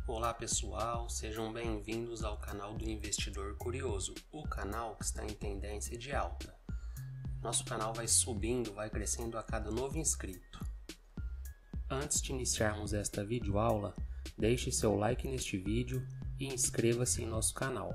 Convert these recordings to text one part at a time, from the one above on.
Olá pessoal, sejam bem-vindos ao canal do Investidor Curioso, o canal que está em tendência de alta. Nosso canal vai subindo, vai crescendo a cada novo inscrito. Antes de iniciarmos esta videoaula, deixe seu like neste vídeo e inscreva-se em nosso canal.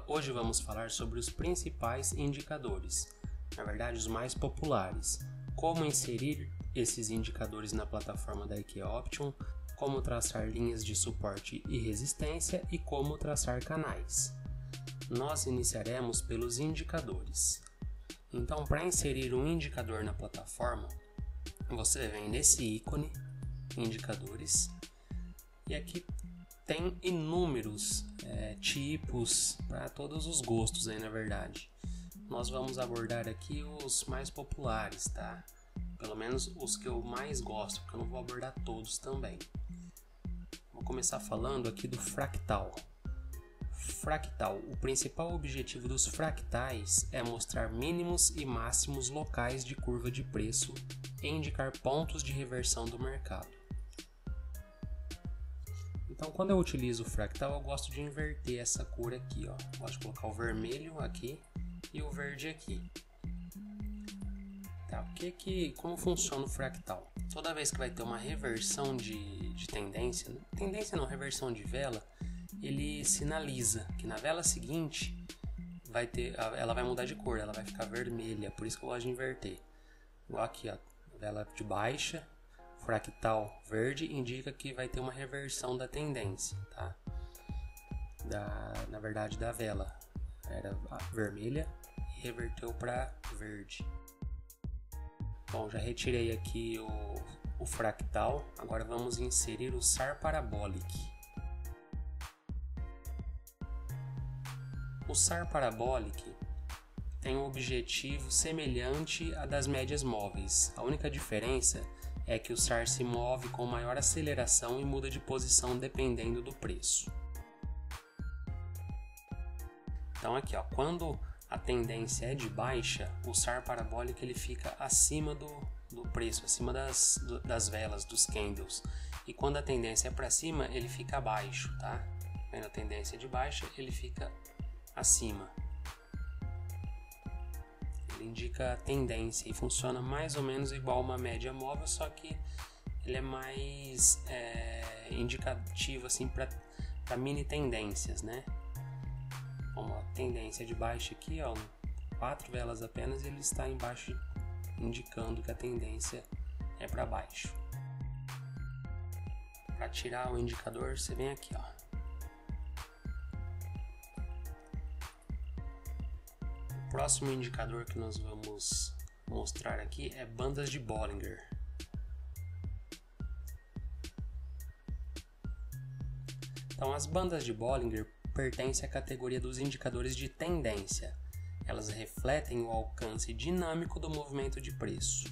Hoje vamos falar sobre os principais indicadores, na verdade os mais populares, como inserir esses indicadores na plataforma da Equioption, como traçar linhas de suporte e resistência e como traçar canais. Nós iniciaremos pelos indicadores. Então, para inserir um indicador na plataforma, você vem nesse ícone, indicadores, e aqui tem inúmeros tipos para todos os gostos aí, na verdade. Nós vamos abordar aqui os mais populares, tá? Pelo menos os que eu mais gosto, porque eu não vou abordar todos também. Vou começar falando aqui do fractal. Fractal. O principal objetivo dos fractais é mostrar mínimos e máximos locais de curva de preço e indicar pontos de reversão do mercado. Então, quando eu utilizo o fractal, eu gosto de inverter essa cor aqui, ó. Gosto de colocar o vermelho aqui e o verde aqui. Tá, como funciona o fractal? Toda vez que vai ter uma reversão de tendência não, reversão de vela, ele sinaliza que na vela seguinte ela vai mudar de cor, ela vai ficar vermelha, por isso que eu gosto de inverter. Igual aqui, ó, vela de baixa, fractal verde indica que vai ter uma reversão da tendência, tá? Na verdade, da vela era vermelha e reverteu para verde. Bom, já retirei aqui o fractal, agora vamos inserir o SAR Parabolic. O SAR Parabolic tem um objetivo semelhante a das médias móveis. A única diferença é que o SAR se move com maior aceleração e muda de posição dependendo do preço. Então aqui, ó, quando a tendência é de baixa, o SAR Parabolic ele fica acima do preço, acima das velas, dos candles. E quando a tendência é para cima, ele fica abaixo, tá? Vendo a tendência de baixa, ele fica acima. Ele indica a tendência e funciona mais ou menos igual uma média móvel, só que ele é mais indicativo assim para mini tendências, né? Como a tendência de baixa aqui, ó, 4 velas apenas, ele está embaixo indicando que a tendência é para baixo. Para tirar o indicador, você vem aqui, ó. O próximo indicador que nós vamos mostrar aqui é bandas de Bollinger. Então, as bandas de Bollinger pertencem à categoria dos indicadores de tendência. Elas refletem o alcance dinâmico do movimento de preço.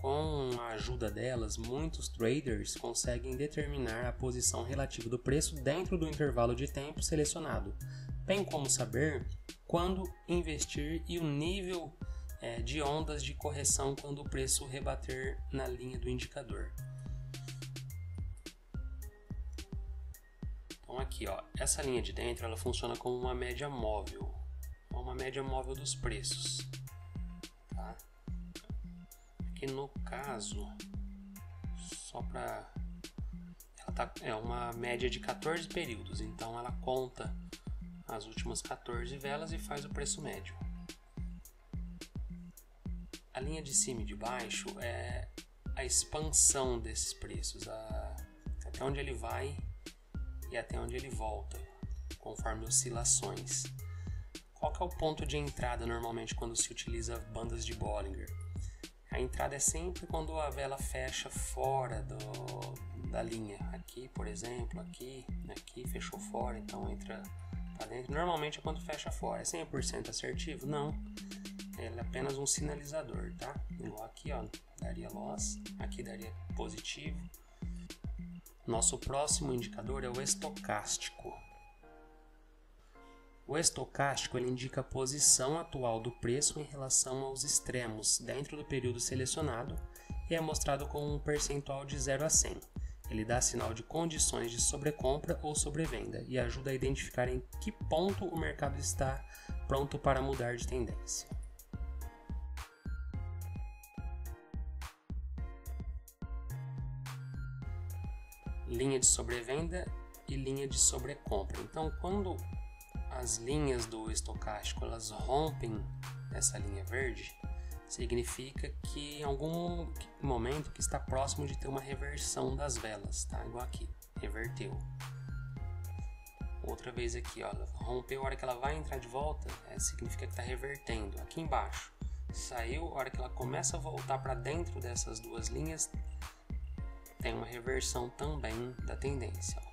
Com a ajuda delas, muitos traders conseguem determinar a posição relativa do preço dentro do intervalo de tempo selecionado, bem como saber quando investir e o nível de ondas de correção quando o preço rebater na linha do indicador. Então aqui, ó, essa linha de dentro ela funciona como uma média móvel, dos preços, tá? Aqui no caso, é uma média de 14 períodos, então ela conta as últimas 14 velas e faz o preço médio. A linha de cima e de baixo é a expansão desses preços, até onde ele vai e até onde ele volta, conforme oscilações. Qual que é o ponto de entrada normalmente quando se utiliza bandas de Bollinger? A entrada é sempre quando a vela fecha fora da linha. Aqui, por exemplo, aqui fechou fora, então entra para dentro. Normalmente é quando fecha fora. É 100% assertivo? Não. Ele é apenas um sinalizador, tá? Igual aqui, ó, daria loss, aqui daria positivo. Nosso próximo indicador é o estocástico. O estocástico ele indica a posição atual do preço em relação aos extremos dentro do período selecionado e é mostrado com um percentual de 0 a 100. Ele dá sinal de condições de sobrecompra ou sobrevenda e ajuda a identificar em que ponto o mercado está pronto para mudar de tendência. Linha de sobrevenda e linha de sobrecompra. Então, quando as linhas do estocástico elas rompem essa linha verde, significa que em algum momento que está próximo de ter uma reversão das velas, tá? Igual aqui, reverteu. Outra vez aqui, ó, rompeu, a hora que ela vai entrar de volta, significa que está revertendo. Aqui embaixo, saiu, a hora que ela começa a voltar para dentro dessas duas linhas, tem uma reversão também da tendência, ó.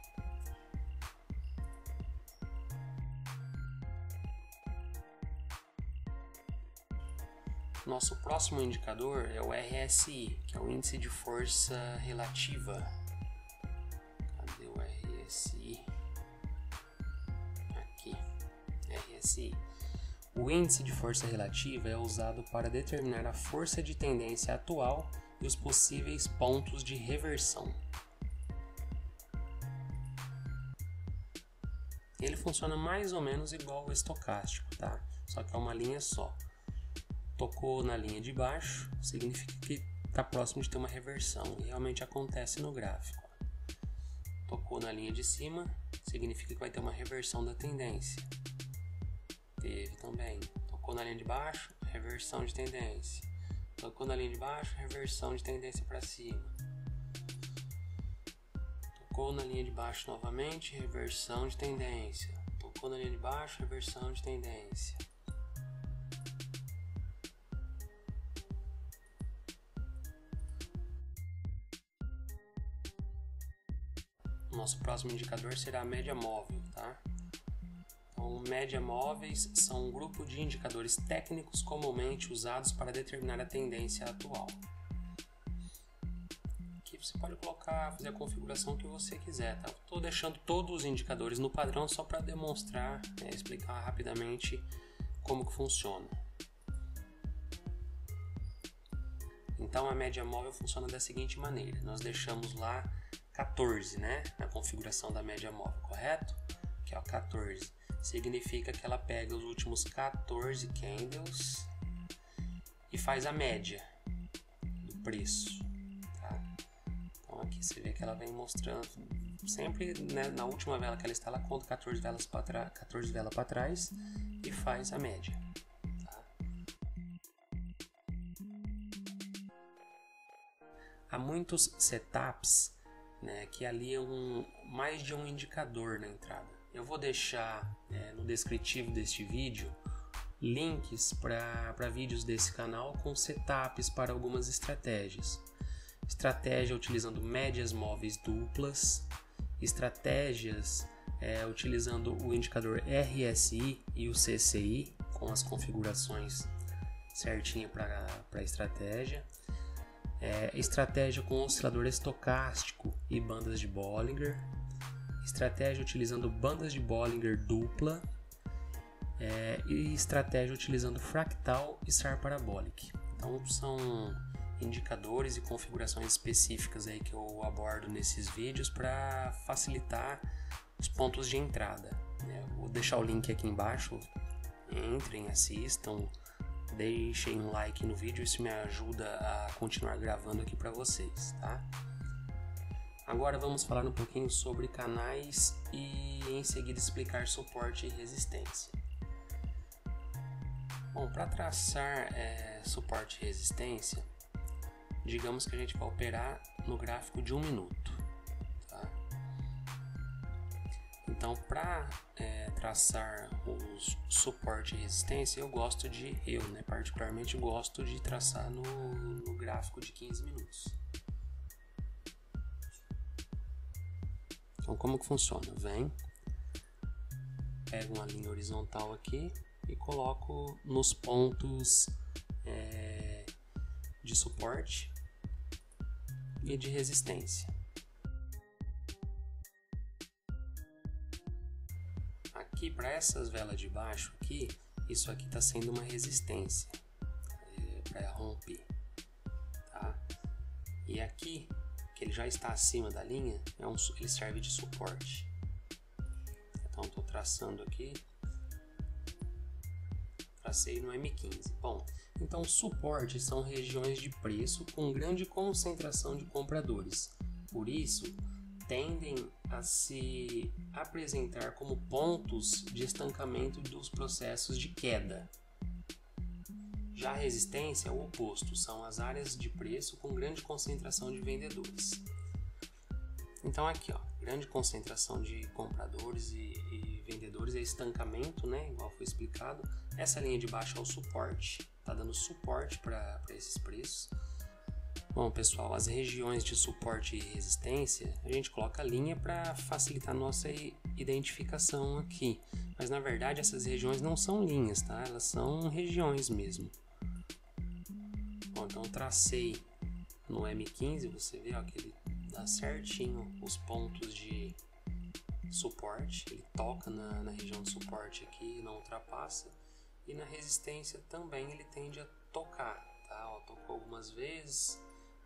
Nosso próximo indicador é o RSI, que é o índice de força relativa. Cadê o RSI? Aqui, RSI. O índice de força relativa é usado para determinar a força de tendência atual e os possíveis pontos de reversão. Ele funciona mais ou menos igual ao estocástico, tá? Só que é uma linha só. Tocou na linha de baixo, significa que está próximo de ter uma reversão, e realmente acontece no gráfico. Tocou na linha de cima, significa que vai ter uma reversão da tendência. Teve também. Tocou na linha de baixo, reversão de tendência. Tocou na linha de baixo, reversão de tendência para cima. Tocou na linha de baixo novamente, reversão de tendência. Tocou na linha de baixo, reversão de tendência. Nosso próximo indicador será a média móvel, tá? Então, média móveis são um grupo de indicadores técnicos comumente usados para determinar a tendência atual. Aqui você pode fazer a configuração que você quiser, tá? Estou deixando todos os indicadores no padrão só para demonstrar, explicar rapidamente como que funciona. Então, a média móvel funciona da seguinte maneira: nós deixamos lá 14, né, na configuração da média móvel, correto? Que é o 14. Significa que ela pega os últimos 14 candles e faz a média do preço, tá? Então aqui você vê que ela vem mostrando sempre, né, na última vela que ela está, ela conta 14 velas para trás e faz a média. Há muitos setups, né, que aliam mais de um indicador na entrada. Eu vou deixar no descritivo deste vídeo links para vídeos desse canal com setups para algumas estratégias. Estratégia utilizando médias móveis duplas, estratégias utilizando o indicador RSI e o CCI com as configurações certinho para a estratégia. Estratégia com oscilador estocástico e bandas de Bollinger, estratégia utilizando bandas de Bollinger dupla, e estratégia utilizando fractal e SAR parabolic. Então são indicadores e configurações específicas aí que eu abordo nesses vídeos para facilitar os pontos de entrada. Vou deixar o link aqui embaixo, entrem, assistam. Deixem um like no vídeo, isso me ajuda a continuar gravando aqui para vocês, tá? Agora vamos falar um pouquinho sobre canais e em seguida explicar suporte e resistência. Bom, para traçar suporte e resistência, digamos que a gente vai operar no gráfico de 1 minuto, tá? Então, para traçar os suporte e resistência, particularmente gosto de traçar no gráfico de 15 minutos. Então, como que funciona? Pego uma linha horizontal aqui e coloco nos pontos de suporte e de resistência. Aqui, para essas velas de baixo aqui, isso aqui está sendo uma resistência para romper, tá? E aqui, que ele já está acima da linha, ele serve de suporte. Então estou traçando aqui, tracei no M15. Bom, então suportes são regiões de preço com grande concentração de compradores, por isso tendem a se apresentar como pontos de estancamento dos processos de queda. Já a resistência é o oposto, são as áreas de preço com grande concentração de vendedores. Então aqui, ó, grande concentração de compradores e vendedores é estancamento, né? Igual foi explicado. Essa linha de baixo é o suporte, tá dando suporte para esses preços. Bom, pessoal, as regiões de suporte e resistência, a gente coloca a linha para facilitar a nossa identificação aqui. Mas na verdade essas regiões não são linhas, tá? Elas são regiões mesmo. Bom, então eu tracei no M15, você vê ó, que ele dá certinho os pontos de suporte. Ele toca na região de suporte aqui e não ultrapassa. E na resistência também ele tende a tocar, tá? Ó, tocou algumas vezes.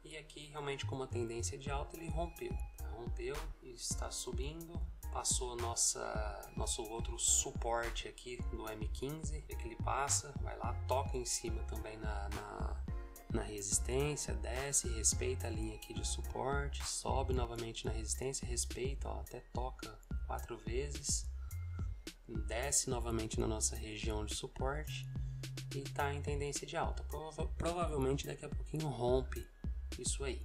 E aqui realmente com uma tendência de alta ele rompeu. Rompeu e está subindo. Passou nosso outro suporte aqui do M15. É que ele passa, vai lá, toca em cima também na resistência, desce, respeita a linha aqui de suporte, sobe novamente na resistência, respeita, ó, até toca 4 vezes. Desce novamente na nossa região de suporte e está em tendência de alta. Provavelmente daqui a pouquinho rompe isso aí.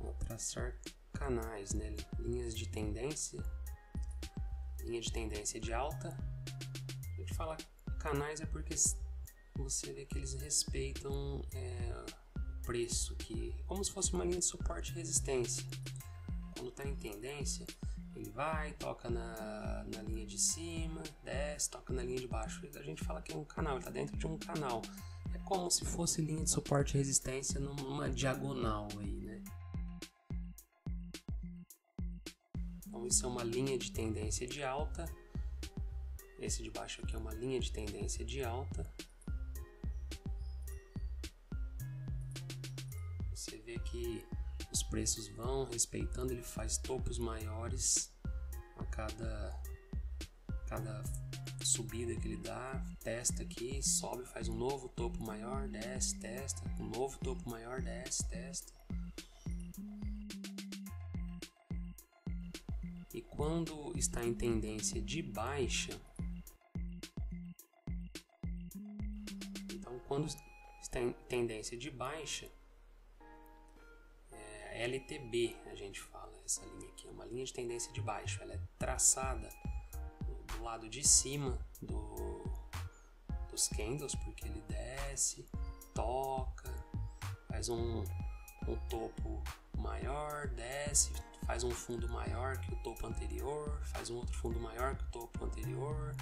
Vou traçar canais, né? Linhas de tendência, linha de tendência de alta. A gente fala canais é porque você vê que eles respeitam preço, que como se fosse uma linha de suporte e resistência. Quando está em tendência, ele vai, toca na linha de cima, desce, toca na linha de baixo. A gente fala que é um canal, ele está dentro de um canal. É como se fosse linha de suporte e resistência numa diagonal aí, né? Então isso é uma linha de tendência de alta. Esse de baixo aqui é uma linha de tendência de alta. Você vê que os preços vão respeitando, ele faz topos maiores a cada subida que ele dá, testa aqui, sobe, faz um novo topo maior, desce, testa, um novo topo maior, desce, testa. E quando está em tendência de baixa, então quando está em tendência de baixa, LTB a gente fala, essa linha aqui é uma linha de tendência de baixo, ela é traçada do lado de cima dos candles, porque ele desce, toca, faz um topo maior, desce, faz um fundo maior que o topo anterior, faz um outro fundo maior que o topo anterior.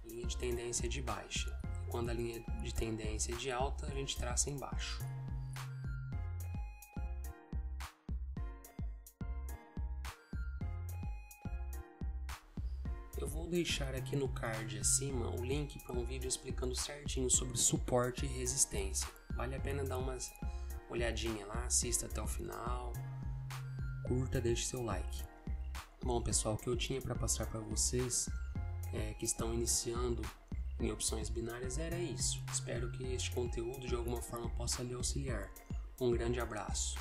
Linha de tendência de baixa. Quando a linha de tendência é de alta, a gente traça embaixo. Eu vou deixar aqui no card acima o link para um vídeo explicando certinho sobre suporte e resistência. Vale a pena dar uma olhadinha lá, assista até o final, curta, deixe seu like. Bom pessoal, o que eu tinha para passar para vocês que estão iniciando em opções binárias era isso. Espero que este conteúdo de alguma forma possa lhe auxiliar. Um grande abraço.